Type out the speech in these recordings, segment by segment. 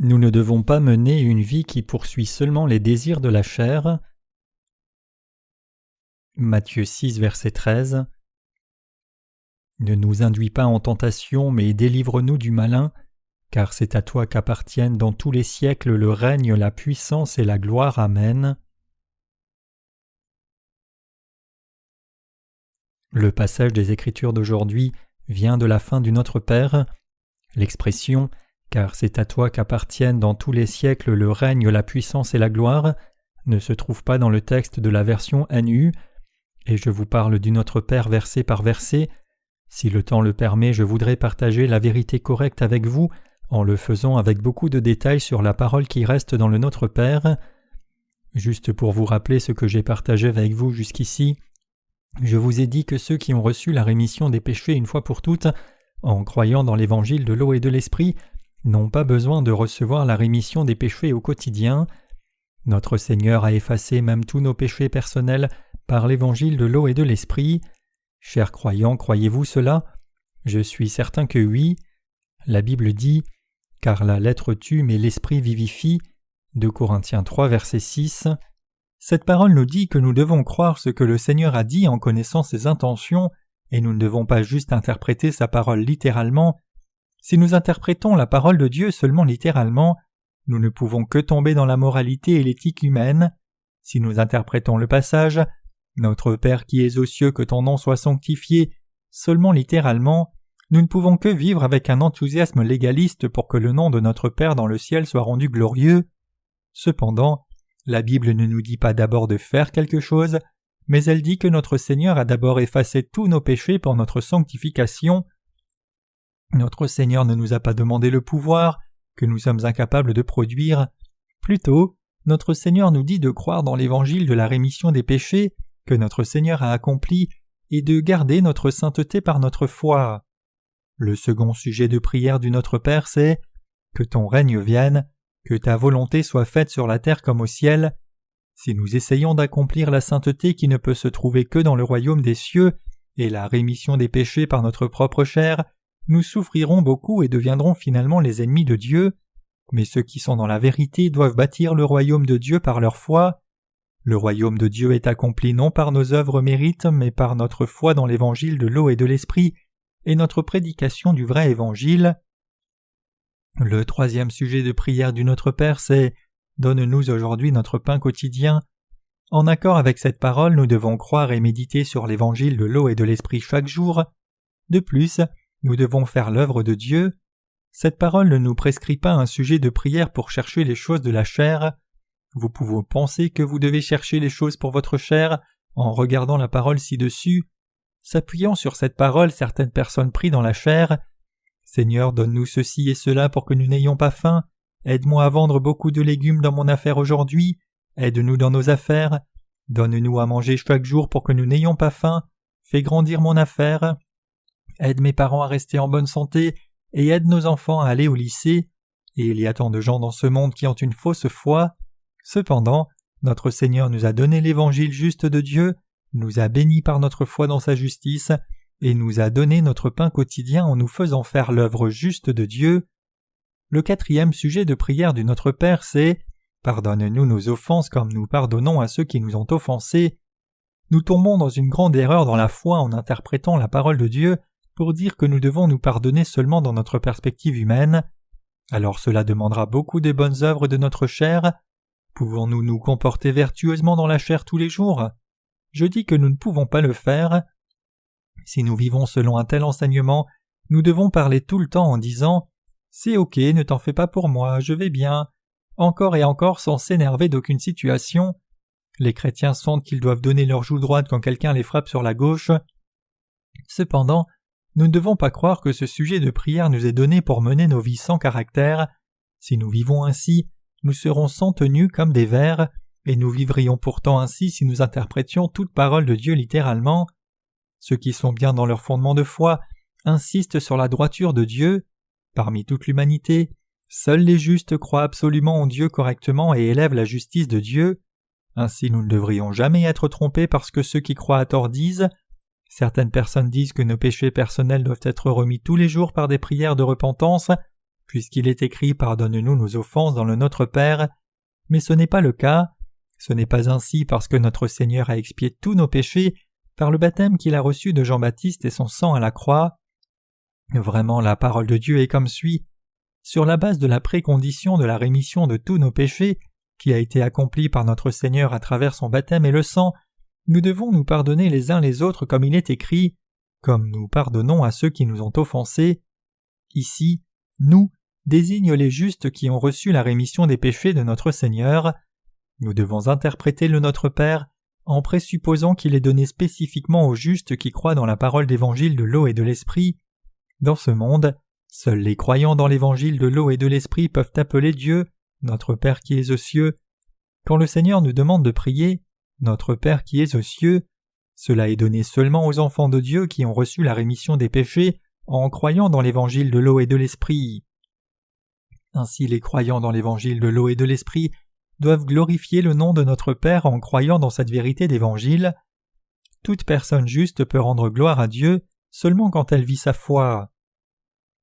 Nous ne devons pas mener une vie qui poursuit seulement les désirs de la chair. Matthieu 6, verset 13. Ne nous induis pas en tentation, mais délivre-nous du malin, car c'est à toi qu'appartiennent dans tous les siècles le règne, la puissance et la gloire. Amen. Le passage des Écritures d'aujourd'hui vient de la fin du Notre Père. L'expression « car c'est à toi qu'appartiennent dans tous les siècles le règne, la puissance et la gloire » ne se trouve pas dans le texte de la version NU, et je vous parle du Notre Père verset par verset. Si le temps le permet, je voudrais partager la vérité correcte avec vous en le faisant avec beaucoup de détails sur la parole qui reste dans le Notre Père. Juste pour vous rappeler ce que j'ai partagé avec vous jusqu'ici, je vous ai dit que ceux qui ont reçu la rémission des péchés une fois pour toutes, en croyant dans l'évangile de l'eau et de l'esprit, n'ont pas besoin de recevoir la rémission des péchés au quotidien. Notre Seigneur a effacé même tous nos péchés personnels par l'évangile de l'eau et de l'esprit. Chers croyants, croyez-vous cela? Je suis certain que oui. La Bible dit « Car la lettre tue, mais l'esprit vivifie » 2 Corinthiens 3, verset 6. Cette parole nous dit que nous devons croire ce que le Seigneur a dit en connaissant ses intentions, et nous ne devons pas juste interpréter sa parole littéralement. Si nous interprétons la parole de Dieu seulement littéralement, nous ne pouvons que tomber dans la moralité et l'éthique humaine. Si nous interprétons le passage « Notre Père qui es aux cieux, que ton nom soit sanctifié » seulement littéralement, nous ne pouvons que vivre avec un enthousiasme légaliste pour que le nom de notre Père dans le ciel soit rendu glorieux. Cependant, la Bible ne nous dit pas d'abord de faire quelque chose, mais elle dit que notre Seigneur a d'abord effacé tous nos péchés pour notre sanctification. Notre Seigneur ne nous a pas demandé le pouvoir que nous sommes incapables de produire. Plutôt, notre Seigneur nous dit de croire dans l'évangile de la rémission des péchés que notre Seigneur a accompli et de garder notre sainteté par notre foi. Le second sujet de prière du Notre Père, c'est « Que ton règne vienne, que ta volonté soit faite sur la terre comme au ciel ». Si nous essayons d'accomplir la sainteté qui ne peut se trouver que dans le royaume des cieux et la rémission des péchés par notre propre chair, nous souffrirons beaucoup et deviendrons finalement les ennemis de Dieu. Mais ceux qui sont dans la vérité doivent bâtir le royaume de Dieu par leur foi. Le royaume de Dieu est accompli non par nos œuvres mérites, mais par notre foi dans l'évangile de l'eau et de l'esprit, et notre prédication du vrai évangile. Le troisième sujet de prière du Notre Père, c'est « Donne-nous aujourd'hui notre pain quotidien ». En accord avec cette parole, nous devons croire et méditer sur l'évangile de l'eau et de l'esprit chaque jour. De plus, nous devons faire l'œuvre de Dieu. Cette parole ne nous prescrit pas un sujet de prière pour chercher les choses de la chair. Vous pouvez penser que vous devez chercher les choses pour votre chair en regardant la parole ci-dessus. S'appuyant sur cette parole, certaines personnes prient dans la chair. « Seigneur, donne-nous ceci et cela pour que nous n'ayons pas faim. Aide-moi à vendre beaucoup de légumes dans mon affaire aujourd'hui. Aide-nous dans nos affaires. Donne-nous à manger chaque jour pour que nous n'ayons pas faim. Fais grandir mon affaire. Aide mes parents à rester en bonne santé et aide nos enfants à aller au lycée. » Et il y a tant de gens dans ce monde qui ont une fausse foi. Cependant, notre Seigneur nous a donné l'évangile juste de Dieu, nous a bénis par notre foi dans sa justice, et nous a donné notre pain quotidien en nous faisant faire l'œuvre juste de Dieu. Le quatrième sujet de prière du Notre Père, c'est « Pardonne-nous nos offenses comme nous pardonnons à ceux qui nous ont offensés ». Nous tombons dans une grande erreur dans la foi en interprétant la parole de Dieu pour dire que nous devons nous pardonner seulement dans notre perspective humaine. Alors cela demandera beaucoup de bonnes œuvres de notre chair. Pouvons-nous nous comporter vertueusement dans la chair tous les jours? Je dis que nous ne pouvons pas le faire. Si nous vivons selon un tel enseignement, nous devons parler tout le temps en disant « C'est ok, ne t'en fais pas pour moi, je vais bien », encore et encore sans s'énerver d'aucune situation. Les chrétiens sentent qu'ils doivent donner leur joue droite quand quelqu'un les frappe sur la gauche. Cependant, nous ne devons pas croire que ce sujet de prière nous est donné pour mener nos vies sans caractère. Si nous vivons ainsi, nous serons sans tenue comme des vers, et nous vivrions pourtant ainsi si nous interprétions toute parole de Dieu littéralement. Ceux qui sont bien dans leur fondement de foi insistent sur la droiture de Dieu. Parmi toute l'humanité, seuls les justes croient absolument en Dieu correctement et élèvent la justice de Dieu. Ainsi nous ne devrions jamais être trompés parce que ceux qui croient à tort disent « Certaines personnes disent que nos péchés personnels doivent être remis tous les jours par des prières de repentance. puisqu'il est écrit « Pardonne-nous nos offenses dans le Notre Père », mais ce n'est pas le cas. Ce n'est pas ainsi parce que notre Seigneur a expié tous nos péchés par le baptême qu'il a reçu de Jean-Baptiste et son sang à la croix. Vraiment, la parole de Dieu est comme suit. Sur la base de la précondition de la rémission de tous nos péchés, qui a été accomplie par notre Seigneur à travers son baptême et le sang, nous devons nous pardonner les uns les autres comme il est écrit, comme nous pardonnons à ceux qui nous ont offensés. Ici, nous désigne les justes qui ont reçu la rémission des péchés de notre Seigneur. Nous devons interpréter le Notre Père en présupposant qu'il est donné spécifiquement aux justes qui croient dans la parole d'évangile de l'eau et de l'esprit. Dans ce monde, seuls les croyants dans l'évangile de l'eau et de l'esprit peuvent appeler Dieu, notre Père qui es aux cieux. Quand le Seigneur nous demande de prier, notre Père qui es aux cieux, cela est donné seulement aux enfants de Dieu qui ont reçu la rémission des péchés en croyant dans l'évangile de l'eau et de l'esprit. Ainsi les croyants dans l'évangile de l'eau et de l'esprit doivent glorifier le nom de notre Père en croyant dans cette vérité d'évangile. Toute personne juste peut rendre gloire à Dieu seulement quand elle vit sa foi.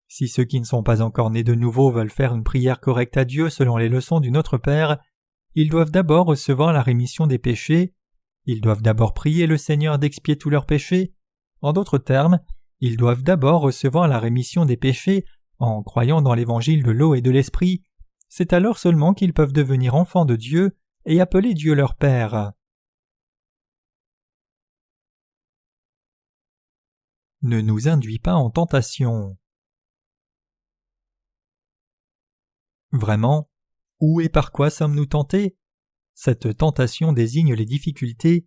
Si ceux qui ne sont pas encore nés de nouveau veulent faire une prière correcte à Dieu selon les leçons du Notre Père, ils doivent d'abord recevoir la rémission des péchés, ils doivent d'abord prier le Seigneur d'expier tous leurs péchés. En d'autres termes, ils doivent d'abord recevoir la rémission des péchés en croyant dans l'évangile de l'eau et de l'esprit. C'est alors seulement qu'ils peuvent devenir enfants de Dieu et appeler Dieu leur Père. Ne nous induis pas en tentation. Vraiment, où et par quoi sommes-nous tentés? Cette tentation désigne les difficultés.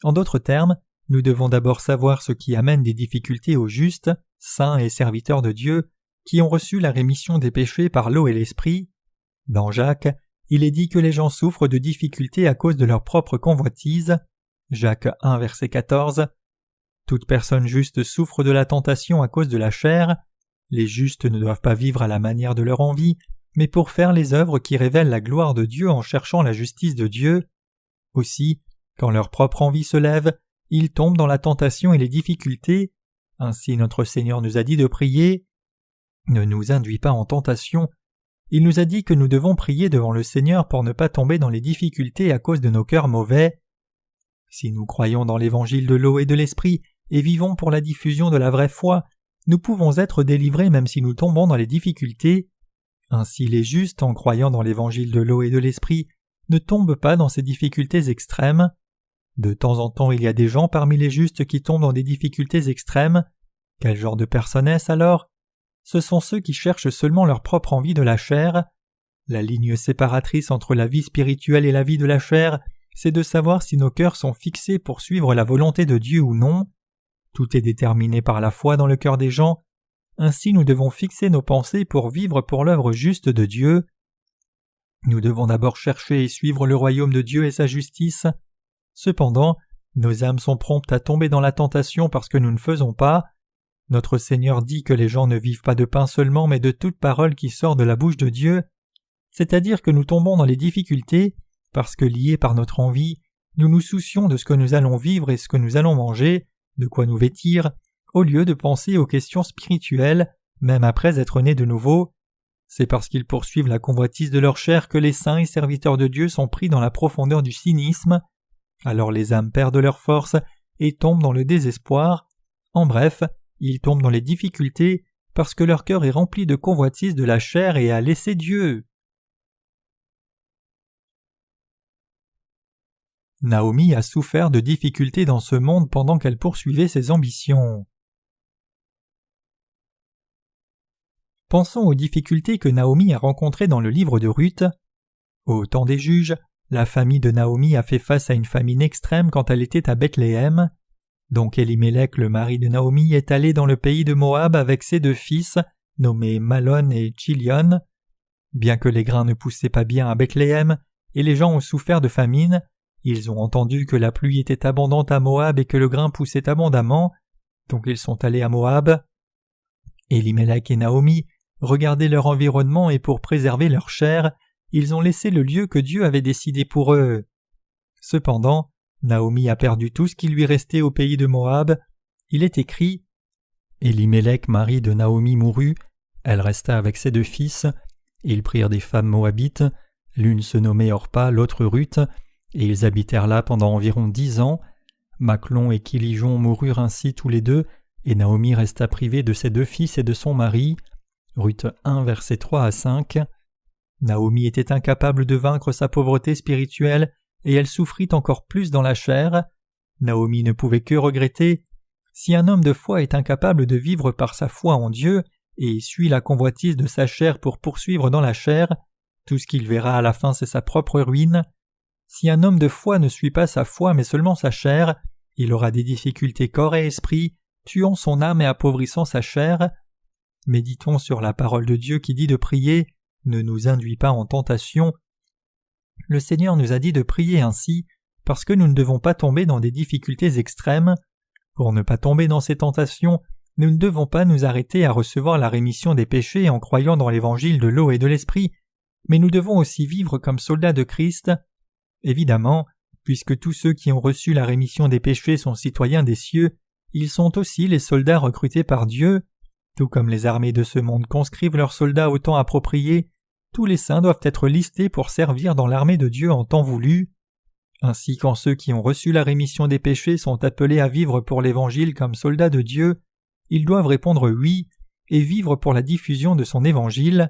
En d'autres termes, nous devons d'abord savoir ce qui amène des difficultés aux justes, saints et serviteurs de Dieu, qui ont reçu la rémission des péchés par l'eau et l'esprit. Dans Jacques, il est dit que les gens souffrent de difficultés à cause de leur propre convoitise. Jacques 1, verset 14. Toute personne juste souffre de la tentation à cause de la chair. Les justes ne doivent pas vivre à la manière de leur envie, mais pour faire les œuvres qui révèlent la gloire de Dieu en cherchant la justice de Dieu. Aussi, quand leur propre envie se lève, ils tombent dans la tentation et les difficultés. Ainsi notre Seigneur nous a dit de prier. Ne nous induis pas en tentation. Il nous a dit que nous devons prier devant le Seigneur pour ne pas tomber dans les difficultés à cause de nos cœurs mauvais. Si nous croyons dans l'évangile de l'eau et de l'esprit et vivons pour la diffusion de la vraie foi, nous pouvons être délivrés même si nous tombons dans les difficultés. Ainsi les justes, en croyant dans l'évangile de l'eau et de l'esprit, ne tombent pas dans ces difficultés extrêmes. De temps en temps, il y a des gens parmi les justes qui tombent dans des difficultés extrêmes. Quel genre de personnes est-ce alors? Ce sont ceux qui cherchent seulement leur propre envie de la chair. La ligne séparatrice entre la vie spirituelle et la vie de la chair, c'est de savoir si nos cœurs sont fixés pour suivre la volonté de Dieu ou non. Tout est déterminé par la foi dans le cœur des gens. Ainsi nous devons fixer nos pensées pour vivre pour l'œuvre juste de Dieu. Nous devons d'abord chercher et suivre le royaume de Dieu et sa justice. Cependant, nos âmes sont promptes à tomber dans la tentation parce que nous ne faisons pas. Notre Seigneur dit que les gens ne vivent pas de pain seulement mais de toute parole qui sort de la bouche de Dieu, c'est-à-dire que nous tombons dans les difficultés parce que liés par notre envie, nous nous soucions de ce que nous allons vivre et ce que nous allons manger, de quoi nous vêtir, au lieu de penser aux questions spirituelles, même après être nés de nouveau. C'est parce qu'ils poursuivent la convoitise de leur chair que les saints et serviteurs de Dieu sont pris dans la profondeur du cynisme. Alors les âmes perdent leur force et tombent dans le désespoir. En bref, ils tombent dans les difficultés parce que leur cœur est rempli de convoitise de la chair et a laissé Dieu. Naomi a souffert de difficultés dans ce monde pendant qu'elle poursuivait ses ambitions. Pensons aux difficultés que Naomi a rencontrées dans le livre de Ruth. Au temps des juges, la famille de Naomi a fait face à une famine extrême quand elle était à Bethléem. Donc Élimélec, le mari de Naomi, est allé dans le pays de Moab avec ses 2 fils, nommés Malon et Chilion. Bien que les grains ne poussaient pas bien à Bethléem et les gens ont souffert de famine, ils ont entendu que la pluie était abondante à Moab et que le grain poussait abondamment, donc ils sont allés à Moab. Élimélec et Naomi regardaient leur environnement et pour préserver leur chair, ils ont laissé le lieu que Dieu avait décidé pour eux. Cependant, Naomi a perdu tout ce qui lui restait au pays de Moab. Il est écrit « Élimélec, mari de Naomi, mourut, Elle resta avec ses 2 fils. Ils prirent des femmes moabites, l'une se nommait Orpa, l'autre Ruth, et ils habitèrent là pendant environ 10 ans. Machlon et Kilijon moururent ainsi tous les deux, et Naomi resta privée de ses 2 fils et de son mari. Ruth 1, versets 3 à 5. Naomi était incapable de vaincre sa pauvreté spirituelle, et elle souffrit encore plus dans la chair. Naomi ne pouvait que regretter. Si un homme de foi est incapable de vivre par sa foi en Dieu, et suit la convoitise de sa chair pour poursuivre dans la chair, tout ce qu'il verra à la fin c'est sa propre ruine. Si un homme de foi ne suit pas sa foi mais seulement sa chair, il aura des difficultés corps et esprit, tuant son âme et appauvrissant sa chair. Méditons sur la parole de Dieu qui dit de prier « Ne nous induis pas en tentation ». Le Seigneur nous a dit de prier ainsi parce que nous ne devons pas tomber dans des difficultés extrêmes. Pour ne pas tomber dans ces tentations, nous ne devons pas nous arrêter à recevoir la rémission des péchés en croyant dans l'évangile de l'eau et de l'esprit, mais nous devons aussi vivre comme soldats de Christ. Évidemment, puisque tous ceux qui ont reçu la rémission des péchés sont citoyens des cieux, ils sont aussi les soldats recrutés par Dieu. Tout comme les armées de ce monde conscrivent leurs soldats au temps approprié, tous les saints doivent être listés pour servir dans l'armée de Dieu en temps voulu. Ainsi, quand ceux qui ont reçu la rémission des péchés sont appelés à vivre pour l'Évangile comme soldats de Dieu, ils doivent répondre oui et vivre pour la diffusion de son Évangile.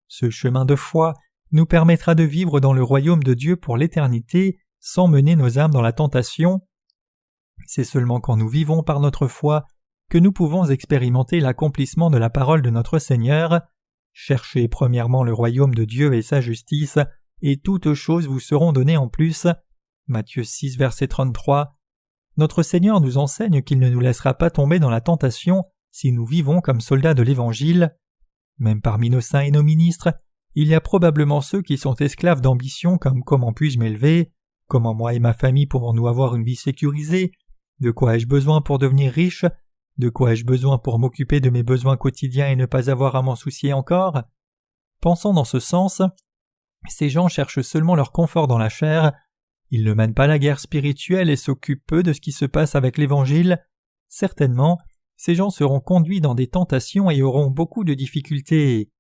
Ce chemin de foi nous permettra de vivre dans le royaume de Dieu pour l'éternité sans mener nos âmes dans la tentation. C'est seulement quand nous vivons par notre foi que nous pouvons expérimenter l'accomplissement de la parole de notre Seigneur. Cherchez premièrement le royaume de Dieu et sa justice, et toutes choses vous seront données en plus. Matthieu 6, verset 33. Notre Seigneur nous enseigne qu'il ne nous laissera pas tomber dans la tentation si nous vivons comme soldats de l'Évangile. Même parmi nos saints et nos ministres, il y a probablement ceux qui sont esclaves d'ambition comme « Comment puis-je m'élever ? Comment moi et ma famille pouvons-nous avoir une vie sécurisée ? De quoi ai-je besoin pour devenir riche ? De quoi ai-je besoin pour m'occuper de mes besoins quotidiens et ne pas avoir à m'en soucier encore ?» Pensant dans ce sens, ces gens cherchent seulement leur confort dans la chair. Ils ne mènent pas la guerre spirituelle et s'occupent peu de ce qui se passe avec l'Évangile. Certainement, ces gens seront conduits dans des tentations et auront beaucoup de difficultés.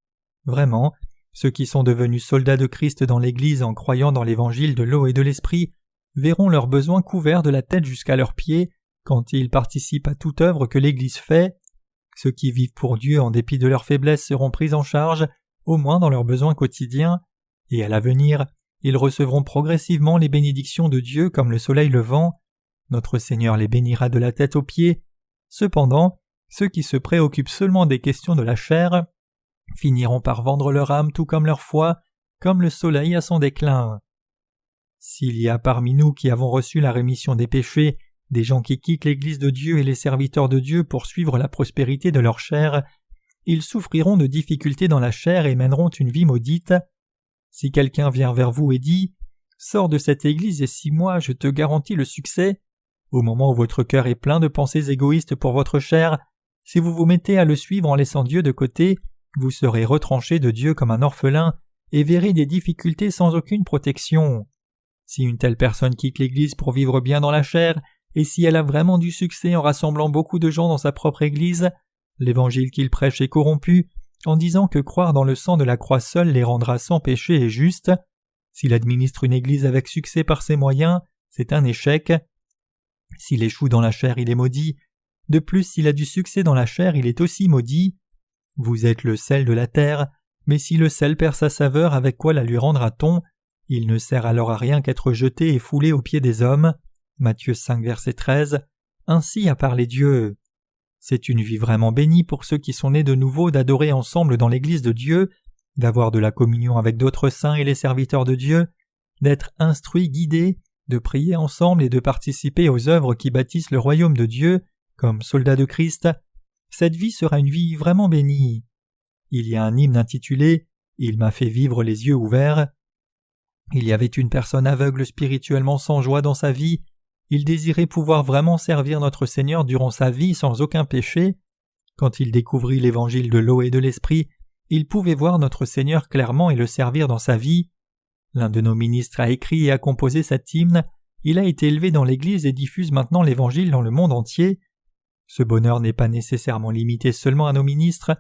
Vraiment, ceux qui sont devenus soldats de Christ dans l'Église en croyant dans l'Évangile de l'eau et de l'Esprit verront leurs besoins couverts de la tête jusqu'à leurs pieds quand ils participent à toute œuvre que l'Église fait. Ceux qui vivent pour Dieu en dépit de leurs faiblesses seront pris en charge, au moins dans leurs besoins quotidiens, et à l'avenir, ils recevront progressivement les bénédictions de Dieu comme le soleil levant. Notre Seigneur les bénira de la tête aux pieds. Cependant, ceux qui se préoccupent seulement des questions de la chair finiront par vendre leur âme tout comme leur foi, comme le soleil à son déclin. S'il y a parmi nous qui avons reçu la rémission des péchés, des gens qui quittent l'Église de Dieu et les serviteurs de Dieu pour suivre la prospérité de leur chair, ils souffriront de difficultés dans la chair et mèneront une vie maudite. Si quelqu'un vient vers vous et dit « Sors de cette Église et 6 mois, je te garantis le succès », au moment où votre cœur est plein de pensées égoïstes pour votre chair, si vous vous mettez à le suivre en laissant Dieu de côté, vous serez retranché de Dieu comme un orphelin et verrez des difficultés sans aucune protection. Si une telle personne quitte l'Église pour vivre bien dans la chair, et si elle a vraiment du succès en rassemblant beaucoup de gens dans sa propre Église, l'évangile qu'il prêche est corrompu, en disant que croire dans le sang de la croix seul les rendra sans péché et justes. S'il administre une Église avec succès par ses moyens, c'est un échec. S'il échoue dans la chair, il est maudit. De plus, s'il a du succès dans la chair, il est aussi maudit. Vous êtes le sel de la terre, mais si le sel perd sa saveur, avec quoi la lui rendra-t-on ? Il ne sert alors à rien qu'être jeté et foulé aux pieds des hommes. Matthieu 5, verset 13. Ainsi a parlé Dieu. C'est une vie vraiment bénie pour ceux qui sont nés de nouveau d'adorer ensemble dans l'Église de Dieu, d'avoir de la communion avec d'autres saints et les serviteurs de Dieu, d'être instruits, guidés, de prier ensemble et de participer aux œuvres qui bâtissent le royaume de Dieu, comme soldats de Christ. Cette vie sera une vie vraiment bénie. Il y a un hymne intitulé « Il m'a fait vivre les yeux ouverts ». Il y avait une personne aveugle spirituellement sans joie dans sa vie. Il désirait pouvoir vraiment servir notre Seigneur durant sa vie sans aucun péché. Quand il découvrit l'évangile de l'eau et de l'esprit, il pouvait voir notre Seigneur clairement et le servir dans sa vie. L'un de nos ministres a écrit et a composé cet hymne. Il a été élevé dans l'Église et diffuse maintenant l'évangile dans le monde entier. Ce bonheur n'est pas nécessairement limité seulement à nos ministres.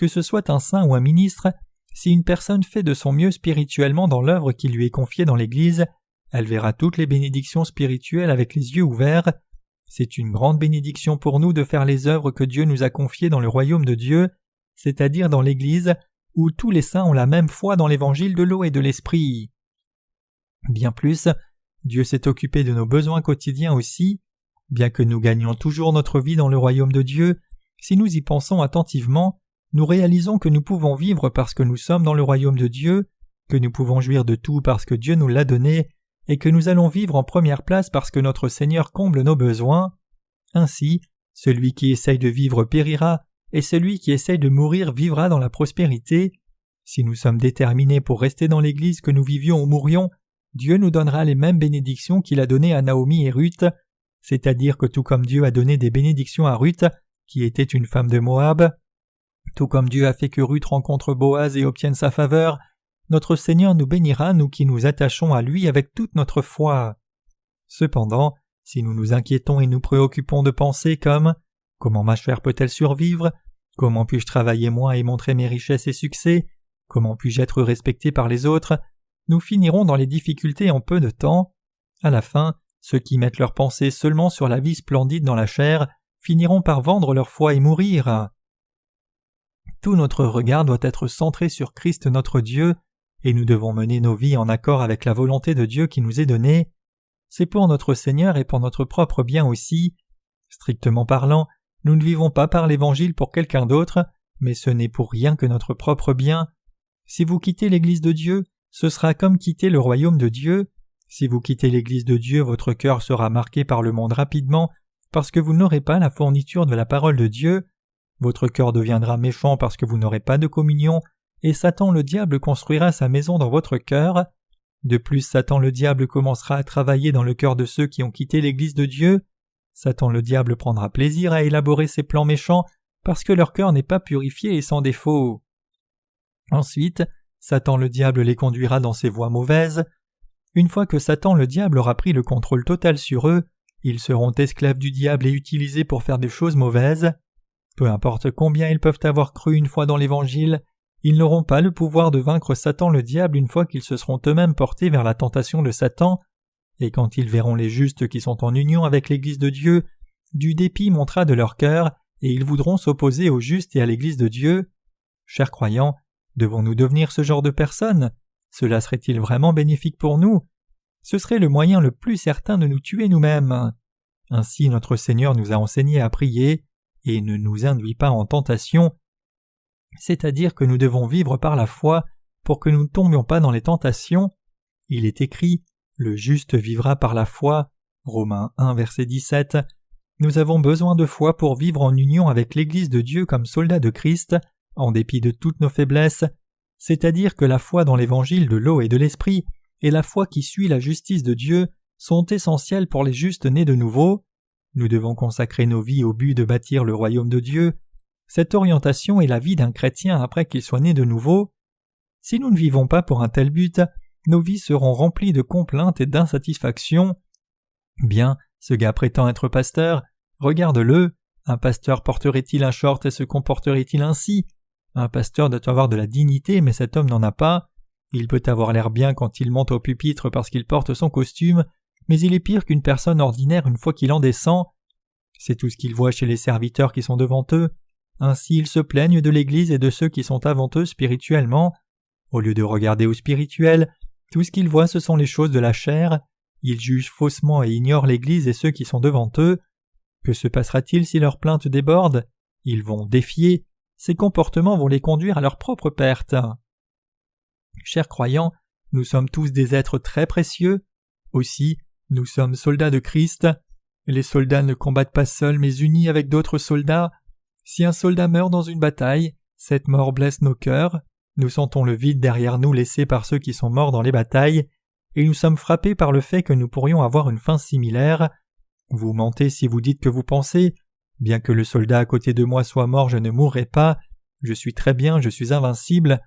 que ce soit un saint ou un ministre, si une personne fait de son mieux spirituellement dans l'œuvre qui lui est confiée dans l'Église, elle verra toutes les bénédictions spirituelles avec les yeux ouverts. C'est une grande bénédiction pour nous de faire les œuvres que Dieu nous a confiées dans le royaume de Dieu, c'est-à-dire dans l'Église, où tous les saints ont la même foi dans l'évangile de l'eau et de l'esprit. Bien plus, Dieu s'est occupé de nos besoins quotidiens aussi. Bien que nous gagnions toujours notre vie dans le royaume de Dieu, si nous y pensons attentivement, nous réalisons que nous pouvons vivre parce que nous sommes dans le royaume de Dieu, que nous pouvons jouir de tout parce que Dieu nous l'a donné, et que nous allons vivre en première place parce que notre Seigneur comble nos besoins. Ainsi, celui qui essaye de vivre périra, et celui qui essaye de mourir vivra dans la prospérité. Si nous sommes déterminés pour rester dans l'Église que nous vivions ou mourions, Dieu nous donnera les mêmes bénédictions qu'il a données à Naomi et Ruth, c'est-à-dire que tout comme Dieu a donné des bénédictions à Ruth, qui était une femme de Moab, tout comme Dieu a fait que Ruth rencontre Boaz et obtienne sa faveur, notre Seigneur nous bénira, nous qui nous attachons à lui avec toute notre foi. Cependant, si nous nous inquiétons et nous préoccupons de pensées comme « Comment ma chair peut-elle survivre ? Comment puis-je travailler moins et montrer mes richesses et succès ? Comment puis-je être respecté par les autres ?» nous finirons dans les difficultés en peu de temps. À la fin, ceux qui mettent leurs pensées seulement sur la vie splendide dans la chair finiront par vendre leur foi et mourir. Tout notre regard doit être centré sur Christ notre Dieu, et nous devons mener nos vies en accord avec la volonté de Dieu qui nous est donnée. C'est pour notre Seigneur et pour notre propre bien aussi. Strictement parlant, nous ne vivons pas par l'Évangile pour quelqu'un d'autre, mais ce n'est pour rien que notre propre bien. Si vous quittez l'Église de Dieu, ce sera comme quitter le royaume de Dieu. Si vous quittez l'Église de Dieu, votre cœur sera marqué par le monde rapidement, parce que vous n'aurez pas la fourniture de la parole de Dieu. Votre cœur deviendra méchant parce que vous n'aurez pas de communion, et Satan le diable construira sa maison dans votre cœur. De plus, Satan le diable commencera à travailler dans le cœur de ceux qui ont quitté l'Église de Dieu. Satan le diable prendra plaisir à élaborer ses plans méchants parce que leur cœur n'est pas purifié et sans défaut. Ensuite, Satan le diable les conduira dans ses voies mauvaises. Une fois que Satan le diable aura pris le contrôle total sur eux, ils seront esclaves du diable et utilisés pour faire des choses mauvaises. Peu importe combien ils peuvent avoir cru une fois dans l'Évangile, ils n'auront pas le pouvoir de vaincre Satan le diable une fois qu'ils se seront eux-mêmes portés vers la tentation de Satan, et quand ils verront les justes qui sont en union avec l'Église de Dieu, du dépit montera de leur cœur, et ils voudront s'opposer aux justes et à l'Église de Dieu. Chers croyants, devons-nous devenir ce genre de personnes ? Cela serait-il vraiment bénéfique pour nous ? Ce serait le moyen le plus certain de nous tuer nous-mêmes. Ainsi notre Seigneur nous a enseigné à prier, et ne nous induit pas en tentation, c'est-à-dire que nous devons vivre par la foi pour que nous ne tombions pas dans les tentations. Il est écrit « Le juste vivra par la foi » Romains 1, verset 17. Nous avons besoin de foi pour vivre en union avec l'Église de Dieu comme soldats de Christ, en dépit de toutes nos faiblesses, c'est-à-dire que la foi dans l'Évangile de l'eau et de l'Esprit et la foi qui suit la justice de Dieu sont essentielles pour les justes nés de nouveau. Nous devons consacrer nos vies au but de bâtir le royaume de Dieu. Cette orientation est la vie d'un chrétien après qu'il soit né de nouveau. Si nous ne vivons pas pour un tel but, nos vies seront remplies de complaintes et d'insatisfaction. Bien, ce gars prétend être pasteur, regarde-le. Un pasteur porterait-il un short et se comporterait-il ainsi ? Un pasteur doit avoir de la dignité, mais cet homme n'en a pas. Il peut avoir l'air bien quand il monte au pupitre parce qu'il porte son costume, mais il est pire qu'une personne ordinaire une fois qu'il en descend. C'est tout ce qu'il voit chez les serviteurs qui sont devant eux. Ainsi ils se plaignent de l'Église et de ceux qui sont avant eux spirituellement. Au lieu de regarder au spirituel, tout ce qu'ils voient ce sont les choses de la chair. Ils jugent faussement et ignorent l'Église et ceux qui sont devant eux. Que se passera-t-il si leurs plaintes débordent ? Ils vont défier. Ces comportements vont les conduire à leur propre perte. Chers croyants, nous sommes tous des êtres très précieux. Aussi, nous sommes soldats de Christ. Les soldats ne combattent pas seuls mais unis avec d'autres soldats. Si un soldat meurt dans une bataille, cette mort blesse nos cœurs. Nous sentons le vide derrière nous laissé par ceux qui sont morts dans les batailles, et nous sommes frappés par le fait que nous pourrions avoir une fin similaire. Vous mentez si vous dites que vous pensez « Bien que le soldat à côté de moi soit mort, je ne mourrai pas. Je suis très bien, je suis invincible. »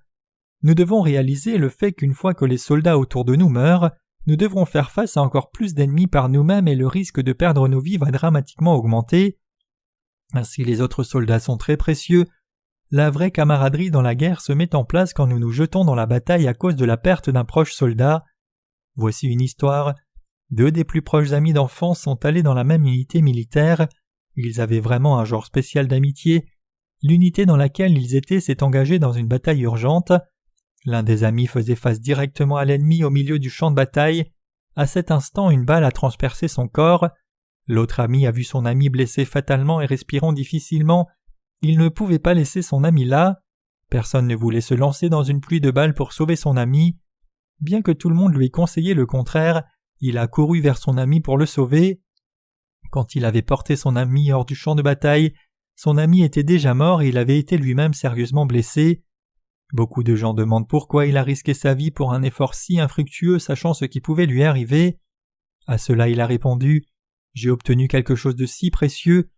Nous devons réaliser le fait qu'une fois que les soldats autour de nous meurent, nous devrons faire face à encore plus d'ennemis par nous-mêmes et le risque de perdre nos vies va dramatiquement augmenter. Ainsi les autres soldats sont très précieux. La vraie camaraderie dans la guerre se met en place quand nous nous jetons dans la bataille à cause de la perte d'un proche soldat. Voici une histoire. 2 des plus proches amis d'enfance sont allés dans la même unité militaire. Ils avaient vraiment un genre spécial d'amitié. L'unité dans laquelle ils étaient s'est engagée dans une bataille urgente. L'un des amis faisait face directement à l'ennemi au milieu du champ de bataille. À cet instant, une balle a transpercé son corps. L'autre ami a vu son ami blessé fatalement et respirant difficilement. Il ne pouvait pas laisser son ami là. Personne ne voulait se lancer dans une pluie de balles pour sauver son ami. Bien que tout le monde lui ait conseillé le contraire, il a couru vers son ami pour le sauver. Quand il avait porté son ami hors du champ de bataille, son ami était déjà mort et il avait été lui-même sérieusement blessé. Beaucoup de gens demandent pourquoi il a risqué sa vie pour un effort si infructueux sachant ce qui pouvait lui arriver. À cela il a répondu « J'ai obtenu quelque chose de si précieux.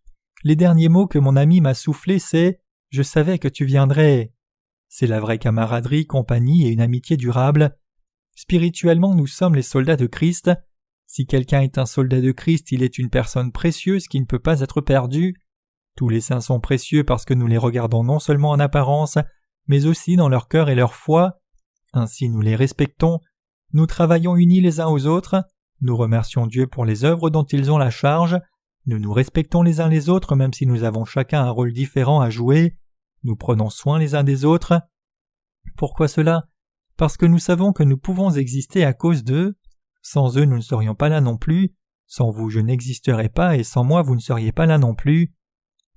Les derniers mots que mon ami m'a soufflés, c'est « Je savais que tu viendrais ». C'est la vraie camaraderie, compagnie et une amitié durable. Spirituellement, nous sommes les soldats de Christ. Si quelqu'un est un soldat de Christ, il est une personne précieuse qui ne peut pas être perdue. Tous les saints sont précieux parce que nous les regardons non seulement en apparence, mais aussi dans leur cœur et leur foi. Ainsi nous les respectons. Nous travaillons unis les uns aux autres. Nous remercions Dieu pour les œuvres dont ils ont la charge. Nous nous respectons les uns les autres même si nous avons chacun un rôle différent à jouer. Nous prenons soin les uns des autres. Pourquoi cela ? Parce que nous savons que nous pouvons exister à cause d'eux. Sans eux, nous ne serions pas là non plus. Sans vous, je n'existerais pas et sans moi, vous ne seriez pas là non plus.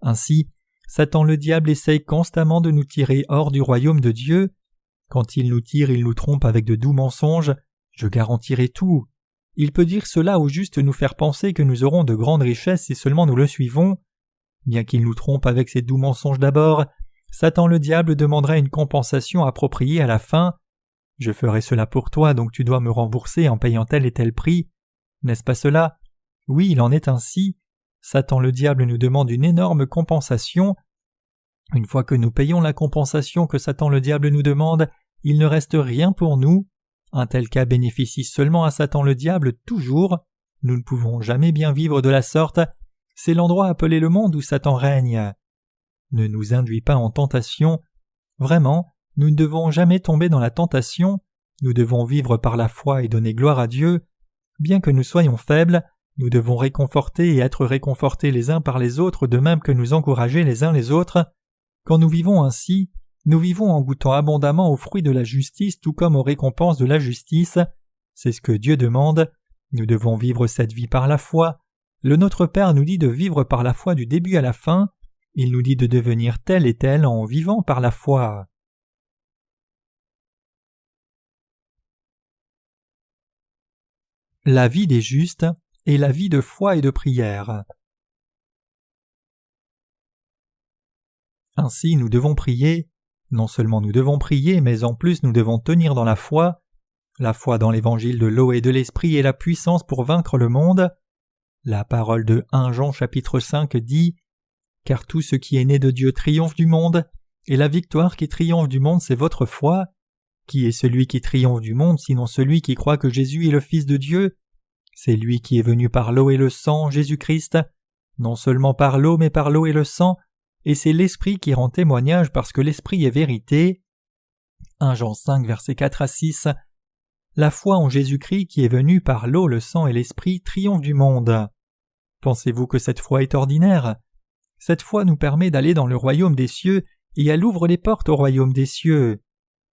Ainsi, Satan le diable essaye constamment de nous tirer hors du royaume de Dieu. Quand il nous tire, il nous trompe avec de doux mensonges. Je garantirai tout. Il peut dire cela ou juste nous faire penser que nous aurons de grandes richesses si seulement nous le suivons. Bien qu'il nous trompe avec ses doux mensonges d'abord, Satan le diable demandera une compensation appropriée à la fin. Je ferai cela pour toi, donc tu dois me rembourser en payant tel et tel prix. N'est-ce pas cela ? Oui, il en est ainsi. Satan le diable nous demande une énorme compensation. Une fois que nous payons la compensation que Satan le diable nous demande, il ne reste rien pour nous. Un tel cas bénéficie seulement à Satan le diable toujours. Nous ne pouvons jamais bien vivre de la sorte. C'est l'endroit appelé le monde où Satan règne. Ne nous induis pas en tentation. Vraiment, nous ne devons jamais tomber dans la tentation. Nous devons vivre par la foi et donner gloire à Dieu. Bien que nous soyons faibles, nous devons réconforter et être réconfortés les uns par les autres de même que nous encourager les uns les autres. Quand nous vivons ainsi, nous vivons en goûtant abondamment aux fruits de la justice tout comme aux récompenses de la justice. C'est ce que Dieu demande. Nous devons vivre cette vie par la foi. Le Notre Père nous dit de vivre par la foi du début à la fin. Il nous dit de devenir tel et tel en vivant par la foi. La vie des justes et la vie de foi et de prière. Ainsi, nous devons prier. Non seulement nous devons prier, mais en plus nous devons tenir dans la foi. La foi dans l'évangile de l'eau et de l'esprit est la puissance pour vaincre le monde. La parole de 1 Jean chapitre 5 dit « Car tout ce qui est né de Dieu triomphe du monde, et la victoire qui triomphe du monde, c'est votre foi. Qui est celui qui triomphe du monde, sinon celui qui croit que Jésus est le Fils de Dieu ? C'est lui qui est venu par l'eau et le sang, Jésus-Christ, non seulement par l'eau, mais par l'eau et le sang, et c'est l'Esprit qui rend témoignage parce que l'Esprit est vérité. » 1 Jean 5, versets 4 à 6. La foi en Jésus-Christ qui est venu par l'eau, le sang et l'Esprit triomphe du monde. Pensez-vous que cette foi est ordinaire ? Cette foi nous permet d'aller dans le royaume des cieux et elle ouvre les portes au royaume des cieux.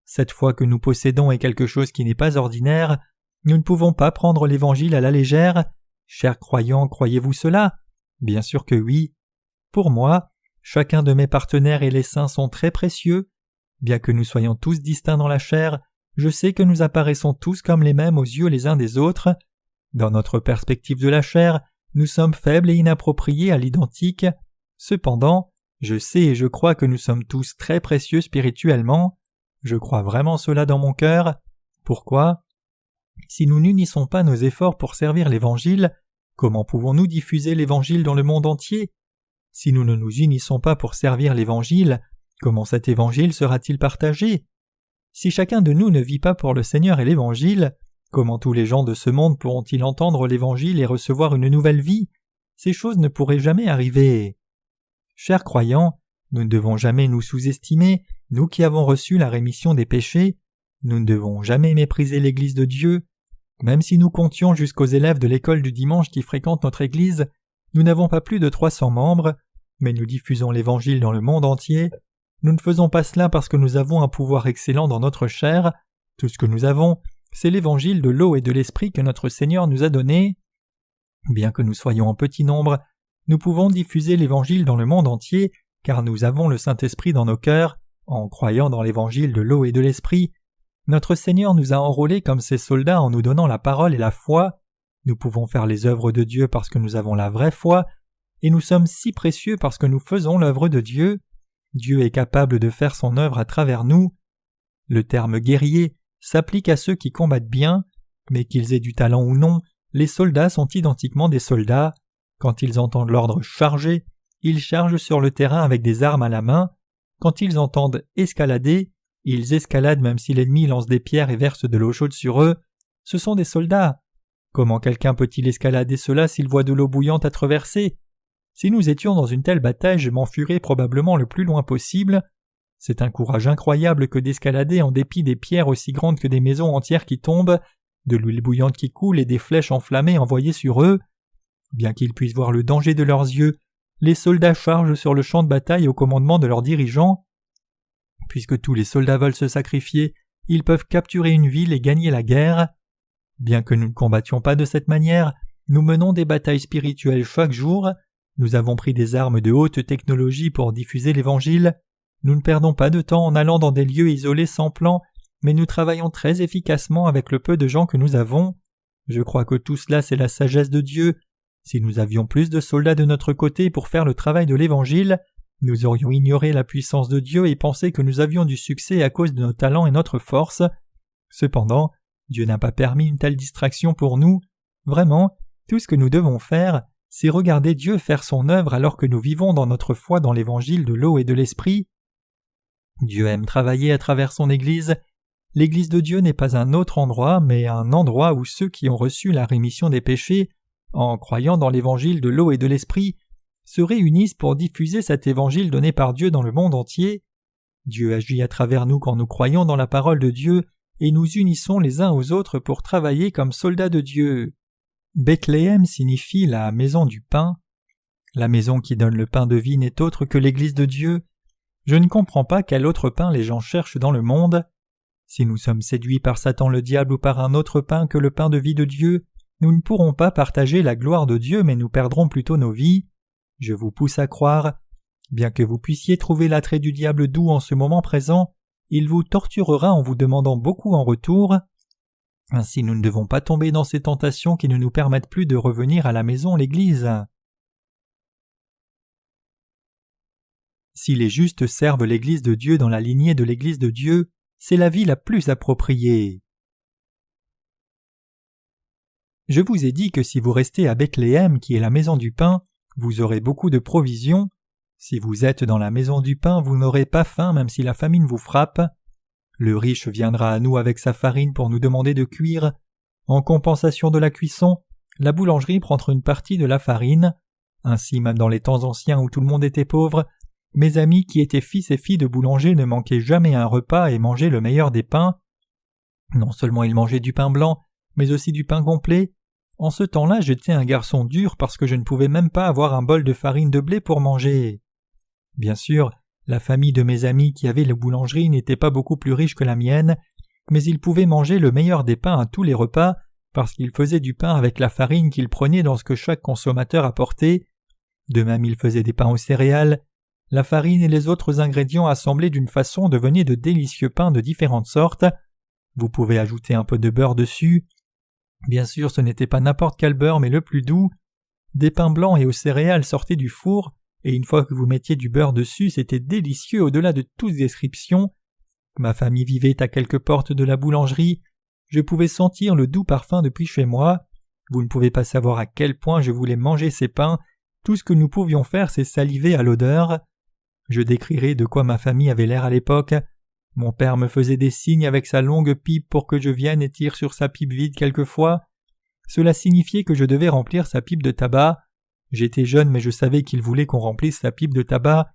Cette foi que nous possédons est quelque chose qui n'est pas ordinaire. Nous ne pouvons pas prendre l'Évangile à la légère. Chers croyants, croyez-vous cela ? Bien sûr que oui. Pour moi, chacun de mes partenaires et les saints sont très précieux. Bien que nous soyons tous distincts dans la chair, je sais que nous apparaissons tous comme les mêmes aux yeux les uns des autres. Dans notre perspective de la chair, nous sommes faibles et inappropriés à l'identique. Cependant, je sais et je crois que nous sommes tous très précieux spirituellement. Je crois vraiment cela dans mon cœur. Pourquoi ? Si nous n'unissons pas nos efforts pour servir l'Évangile, comment pouvons-nous diffuser l'Évangile dans le monde entier ? Si nous ne nous unissons pas pour servir l'Évangile, comment cet Évangile sera-t-il partagé ? Si chacun de nous ne vit pas pour le Seigneur et l'Évangile, comment tous les gens de ce monde pourront-ils entendre l'Évangile et recevoir une nouvelle vie ? Ces choses ne pourraient jamais arriver. Chers croyants, Nous ne devons jamais nous sous-estimer, nous qui avons reçu la rémission des péchés. Nous ne devons jamais mépriser l'Église de Dieu. Même si nous comptions jusqu'aux élèves de l'école du dimanche qui fréquentent notre Église, nous n'avons pas plus de 300 membres, mais nous diffusons l'Évangile dans le monde entier. Nous ne faisons pas cela parce que nous avons un pouvoir excellent dans notre chair. Tout ce que nous avons, c'est l'Évangile de l'eau et de l'Esprit que notre Seigneur nous a donné. Bien que nous soyons en petit nombre, nous pouvons diffuser l'Évangile dans le monde entier, car nous avons le Saint-Esprit dans nos cœurs, en croyant dans l'Évangile de l'eau et de l'Esprit. Notre Seigneur nous a enrôlés comme ses soldats en nous donnant la parole et la foi. Nous pouvons faire les œuvres de Dieu parce que nous avons la vraie foi, et nous sommes si précieux parce que nous faisons l'œuvre de Dieu. Dieu est capable de faire son œuvre à travers nous. Le terme guerrier s'applique à ceux qui combattent bien, mais qu'ils aient du talent ou non, les soldats sont identiquement des soldats. Quand ils entendent l'ordre « charger », ils chargent sur le terrain avec des armes à la main. Quand ils entendent « escalader », ils escaladent même si l'ennemi lance des pierres et verse de l'eau chaude sur eux. Ce sont des soldats. Comment quelqu'un peut-il escalader cela s'il voit de l'eau bouillante à traverser ? Si nous étions dans une telle bataille, je m'enfuirais probablement le plus loin possible. C'est un courage incroyable que d'escalader en dépit des pierres aussi grandes que des maisons entières qui tombent, de l'huile bouillante qui coule et des flèches enflammées envoyées sur eux. Bien qu'ils puissent voir le danger de leurs yeux, les soldats chargent sur le champ de bataille au commandement de leurs dirigeants. Puisque tous les soldats veulent se sacrifier, ils peuvent capturer une ville et gagner la guerre. Bien que nous ne combattions pas de cette manière, nous menons des batailles spirituelles chaque jour. Nous avons pris des armes de haute technologie pour diffuser l'Évangile. Nous ne perdons pas de temps en allant dans des lieux isolés sans plan, mais nous travaillons très efficacement avec le peu de gens que nous avons. Je crois que tout cela c'est la sagesse de Dieu. Si nous avions plus de soldats de notre côté pour faire le travail de l'Évangile, nous aurions ignoré la puissance de Dieu et pensé que nous avions du succès à cause de nos talents et notre force. Cependant, Dieu n'a pas permis une telle distraction pour nous. Vraiment, tout ce que nous devons faire, c'est regarder Dieu faire son œuvre alors que nous vivons dans notre foi dans l'Évangile de l'eau et de l'Esprit. Dieu aime travailler à travers son Église. L'Église de Dieu n'est pas un autre endroit, mais un endroit où ceux qui ont reçu la rémission des péchés, en croyant dans l'Évangile de l'eau et de l'Esprit, se réunissent pour diffuser cet Évangile donné par Dieu dans le monde entier. Dieu agit à travers nous quand nous croyons dans la parole de Dieu et nous unissons les uns aux autres pour travailler comme soldats de Dieu. Bethléem signifie la maison du pain. La maison qui donne le pain de vie n'est autre que l'Église de Dieu. Je ne comprends pas quel autre pain les gens cherchent dans le monde. Si nous sommes séduits par Satan le diable ou par un autre pain que le pain de vie de Dieu, nous ne pourrons pas partager la gloire de Dieu mais nous perdrons plutôt nos vies. Je vous pousse à croire, bien que vous puissiez trouver l'attrait du diable doux en ce moment présent, il vous torturera en vous demandant beaucoup en retour. Ainsi nous ne devons pas tomber dans ces tentations qui ne nous permettent plus de revenir à la maison, l'Église. Si les justes servent l'Église de Dieu dans la lignée de l'Église de Dieu, c'est la vie la plus appropriée. Je vous ai dit que si vous restez à Bethléem, qui est la maison du pain, vous aurez beaucoup de provisions. Si vous êtes dans la maison du pain, vous n'aurez pas faim même si la famine vous frappe. Le riche viendra à nous avec sa farine pour nous demander de cuire. En compensation de la cuisson, la boulangerie prendra une partie de la farine. Ainsi, même dans les temps anciens où tout le monde était pauvre, mes amis qui étaient fils et filles de boulangers ne manquaient jamais un repas et mangeaient le meilleur des pains. Non seulement ils mangeaient du pain blanc, mais aussi du pain complet. En ce temps-là, j'étais un garçon dur parce que je ne pouvais même pas avoir un bol de farine de blé pour manger. Bien sûr, la famille de mes amis qui avaient la boulangerie n'était pas beaucoup plus riche que la mienne, mais ils pouvaient manger le meilleur des pains à tous les repas parce qu'ils faisaient du pain avec la farine qu'ils prenaient dans ce que chaque consommateur apportait. De même, ils faisaient des pains aux céréales. La farine et les autres ingrédients assemblés d'une façon devenaient de délicieux pains de différentes sortes. Vous pouvez ajouter un peu de beurre dessus. Bien sûr, ce n'était pas n'importe quel beurre, mais le plus doux. Des pains blancs et aux céréales sortaient du four, et une fois que vous mettiez du beurre dessus, c'était délicieux au-delà de toute description. Ma famille vivait à quelques portes de la boulangerie. Je pouvais sentir le doux parfum depuis chez moi. Vous ne pouvez pas savoir à quel point je voulais manger ces pains. Tout ce que nous pouvions faire, c'est saliver à l'odeur. Je décrirai de quoi ma famille avait l'air à l'époque. Mon père me faisait des signes avec sa longue pipe pour que je vienne et tire sur sa pipe vide quelquefois. Cela signifiait que je devais remplir sa pipe de tabac. J'étais jeune mais je savais qu'il voulait qu'on remplisse sa pipe de tabac.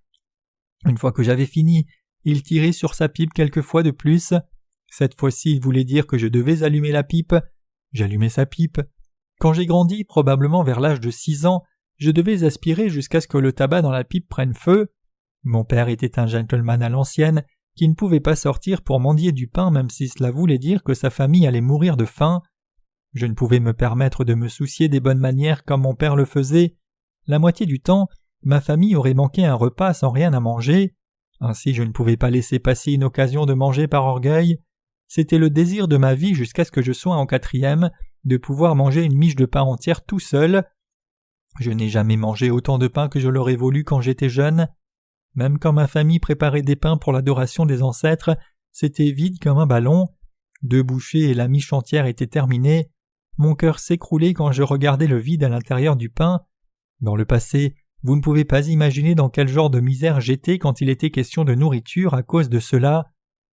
Une fois que j'avais fini, il tirait sur sa pipe quelques fois de plus. Cette fois-ci, il voulait dire que je devais allumer la pipe. J'allumais sa pipe. Quand j'ai grandi, probablement vers l'âge de 6 ans, je devais aspirer jusqu'à ce que le tabac dans la pipe prenne feu. Mon père était un gentleman à l'ancienne qui ne pouvait pas sortir pour mendier du pain même si cela voulait dire que sa famille allait mourir de faim. Je ne pouvais me permettre de me soucier des bonnes manières comme mon père le faisait. La moitié du temps, ma famille aurait manqué un repas sans rien à manger. Ainsi je ne pouvais pas laisser passer une occasion de manger par orgueil. C'était le désir de ma vie jusqu'à ce que je sois en 4e, de pouvoir manger une miche de pain entière tout seul. Je n'ai jamais mangé autant de pain que je l'aurais voulu quand j'étais jeune. Même quand ma famille préparait des pains pour l'adoration des ancêtres, c'était vide comme un ballon. 2 bouchées et la miche entière était terminée. Mon cœur s'écroulait quand je regardais le vide à l'intérieur du pain. Dans le passé, vous ne pouvez pas imaginer dans quel genre de misère j'étais quand il était question de nourriture à cause de cela.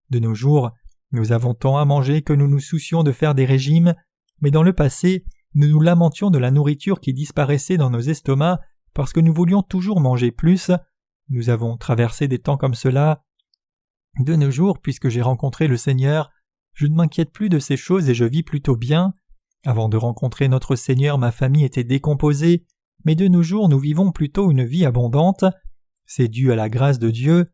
De nos jours, nous avons tant à manger que nous nous soucions de faire des régimes, mais dans le passé, nous nous lamentions de la nourriture qui disparaissait dans nos estomacs parce que nous voulions toujours manger plus. Nous avons traversé des temps comme cela. De nos jours, puisque j'ai rencontré le Seigneur, je ne m'inquiète plus de ces choses et je vis plutôt bien. Avant de rencontrer notre Seigneur, ma famille était décomposée, mais de nos jours nous vivons plutôt une vie abondante. C'est dû à la grâce de Dieu.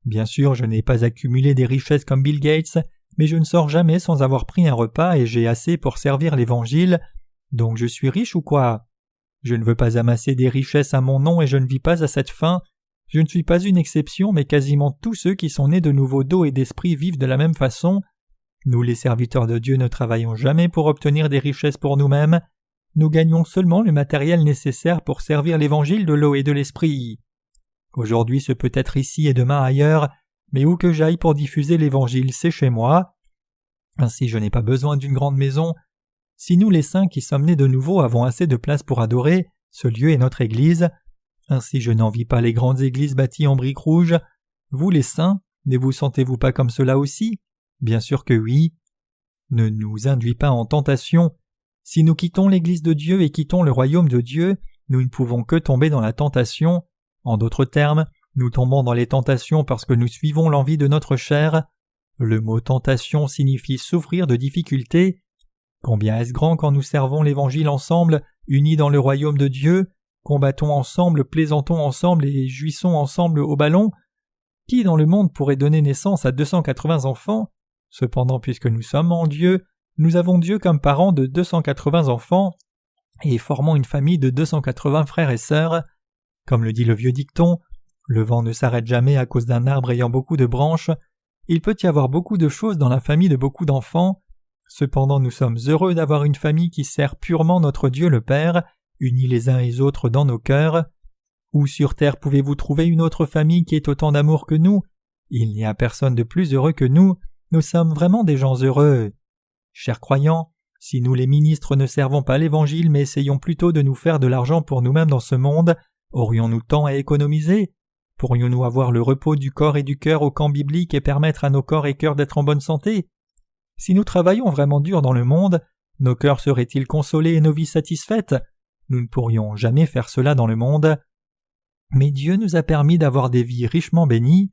Bien sûr, je n'ai pas accumulé des richesses comme Bill Gates, mais je ne sors jamais sans avoir pris un repas et j'ai assez pour servir l'Évangile. Donc je suis riche ou quoi? Je ne veux pas amasser des richesses à mon nom et je ne vis pas à cette fin. Je ne suis pas une exception, mais quasiment tous ceux qui sont nés de nouveau d'eau et d'esprit vivent de la même façon. Nous, les serviteurs de Dieu, ne travaillons jamais pour obtenir des richesses pour nous-mêmes. Nous gagnons seulement le matériel nécessaire pour servir l'évangile de l'eau et de l'esprit. Aujourd'hui, ce peut être ici et demain ailleurs, mais où que j'aille pour diffuser l'évangile, c'est chez moi. Ainsi, je n'ai pas besoin d'une grande maison. Si nous, les saints qui sommes nés de nouveau, avons assez de place pour adorer, ce lieu est notre Église. Ainsi, je n'envie pas les grandes églises bâties en briques rouges. Vous, les saints, ne vous sentez-vous pas comme cela aussi? Bien sûr que oui. Ne nous induis pas en tentation. Si nous quittons l'Église de Dieu et quittons le royaume de Dieu, nous ne pouvons que tomber dans la tentation. En d'autres termes, nous tombons dans les tentations parce que nous suivons l'envie de notre chair. Le mot tentation signifie souffrir de difficultés. Combien est-ce grand quand nous servons l'Évangile ensemble, unis dans le royaume de Dieu, combattons ensemble, plaisantons ensemble et jouissons ensemble au ballon? Qui dans le monde pourrait donner naissance à 280 enfants? Cependant, puisque nous sommes en Dieu, nous avons Dieu comme parent de 280 enfants et formons une famille de 280 frères et sœurs. Comme le dit le vieux dicton, le vent ne s'arrête jamais à cause d'un arbre ayant beaucoup de branches. Il peut y avoir beaucoup de choses dans la famille de beaucoup d'enfants. Cependant, nous sommes heureux d'avoir une famille qui sert purement notre Dieu le Père, unis les uns et les autres dans nos cœurs. Où sur terre pouvez-vous trouver une autre famille qui ait autant d'amour que nous? Il n'y a personne de plus heureux que nous. Nous sommes vraiment des gens heureux. Chers croyants, si nous les ministres ne servons pas l'Évangile mais essayons plutôt de nous faire de l'argent pour nous-mêmes dans ce monde, aurions-nous temps à économiser? Pourrions-nous avoir le repos du corps et du cœur au camp biblique et permettre à nos corps et cœurs d'être en bonne santé? Si nous travaillions vraiment dur dans le monde, nos cœurs seraient-ils consolés et nos vies satisfaites? Nous ne pourrions jamais faire cela dans le monde. Mais Dieu nous a permis d'avoir des vies richement bénies.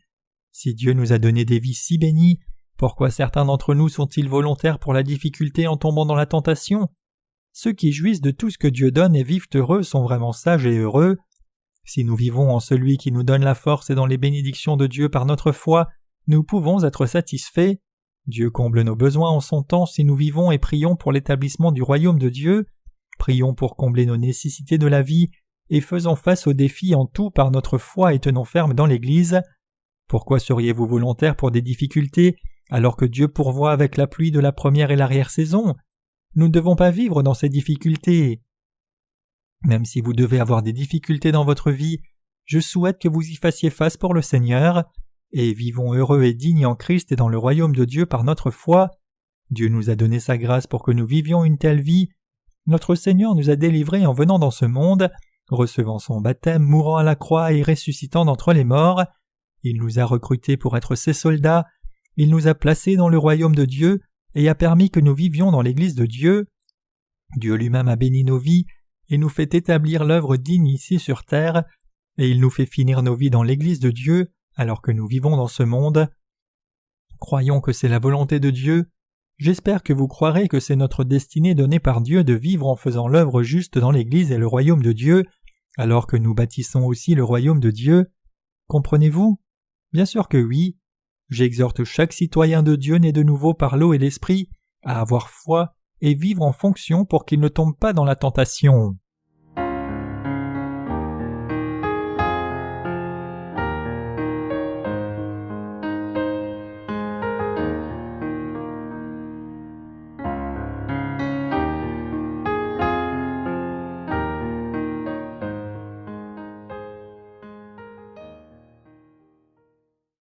Si Dieu nous a donné des vies si bénies, pourquoi certains d'entre nous sont-ils volontaires pour la difficulté en tombant dans la tentation? Ceux qui jouissent de tout ce que Dieu donne et vivent heureux sont vraiment sages et heureux. Si nous vivons en celui qui nous donne la force et dans les bénédictions de Dieu par notre foi, nous pouvons être satisfaits. Dieu comble nos besoins en son temps si nous vivons et prions pour l'établissement du royaume de Dieu. Prions pour combler nos nécessités de la vie et faisons face aux défis en tout par notre foi et tenons ferme dans l'Église. Pourquoi seriez-vous volontaires pour des difficultés alors que Dieu pourvoit avec la pluie de la première et l'arrière-saison? Nous ne devons pas vivre dans ces difficultés. Même si vous devez avoir des difficultés dans votre vie, je souhaite que vous y fassiez face pour le Seigneur, et vivons heureux et dignes en Christ et dans le royaume de Dieu par notre foi. Dieu nous a donné sa grâce pour que nous vivions une telle vie. Notre Seigneur nous a délivrés en venant dans ce monde, recevant son baptême, mourant à la croix et ressuscitant d'entre les morts. Il nous a recrutés pour être ses soldats. Il nous a placés dans le royaume de Dieu et a permis que nous vivions dans l'Église de Dieu. Dieu lui-même a béni nos vies et nous fait établir l'œuvre digne ici sur terre, et il nous fait finir nos vies dans l'Église de Dieu, alors que nous vivons dans ce monde. Croyons que c'est la volonté de Dieu. J'espère que vous croirez que c'est notre destinée donnée par Dieu de vivre en faisant l'œuvre juste dans l'Église et le royaume de Dieu, alors que nous bâtissons aussi le royaume de Dieu. Comprenez-vous? Bien sûr que oui. J'exhorte chaque citoyen de Dieu né de nouveau par l'eau et l'esprit à avoir foi et vivre en fonction pour qu'il ne tombe pas dans la tentation.